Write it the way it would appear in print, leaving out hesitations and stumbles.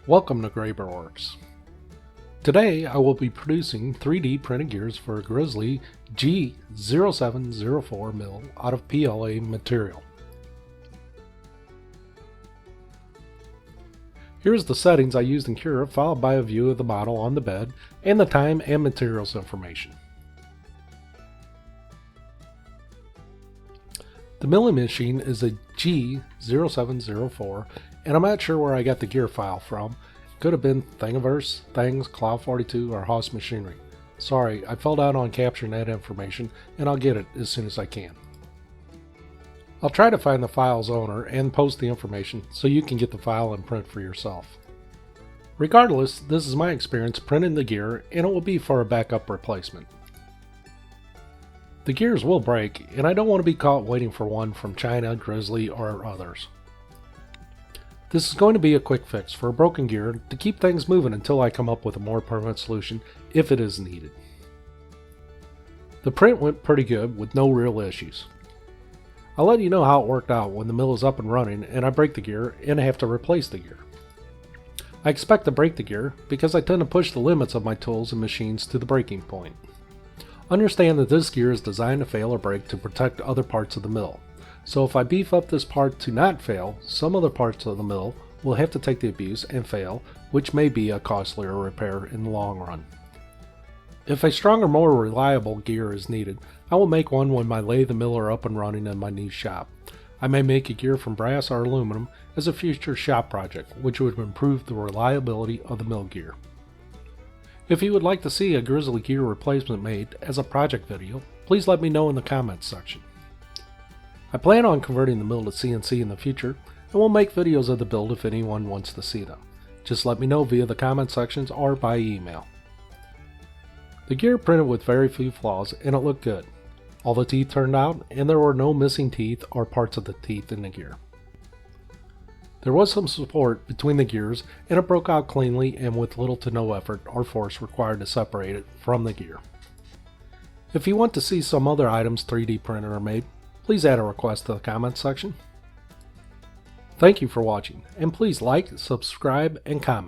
Welcome to Graberworks. Today I will be producing 3D printed gears for a Grizzly G0704 mill out of PLA material. Here's the settings I used in Cura, followed by a view of the model on the bed and the time and materials information. The milling machine is a G0704 and I'm not sure where I got the gear file from. It could have been Thingiverse, Thangs, Cloud42, or Haas Machinery. Sorry, I fell down on capturing that information and I'll get it as soon as I can. I'll try to find the file's owner and post the information so you can get the file and print for yourself. Regardless, this is my experience printing the gear and it will be for a backup replacement. The gears will break and I don't want to be caught waiting for one from China, Grizzly, or others. This is going to be a quick fix for a broken gear to keep things moving until I come up with a more permanent solution if it is needed. The print went pretty good with no real issues. I'll let you know how it worked out when the mill is up and running and I break the gear and I have to replace the gear. I expect to break the gear because I tend to push the limits of my tools and machines to the breaking point. Understand that this gear is designed to fail or break to protect other parts of the mill. So if I beef up this part to not fail, some other parts of the mill will have to take the abuse and fail, which may be a costlier repair in the long run. If a stronger, more reliable gear is needed, I will make one when my lathe and mill are up and running in my new shop. I may make a gear from brass or aluminum as a future shop project, which would improve the reliability of the mill gear. If you would like to see a Grizzly gear replacement made as a project video, please let me know in the comments section. I plan on converting the mill to CNC in the future, and will make videos of the build if anyone wants to see them. Just let me know via the comment sections or by email. The gear printed with very few flaws and it looked good. All the teeth turned out and there were no missing teeth or parts of the teeth in the gear. There was some support between the gears and it broke out cleanly and with little to no effort or force required to separate it from the gear. If you want to see some other items 3D printed or made, please add a request to the comments section. Thank you for watching and please like, subscribe, and comment.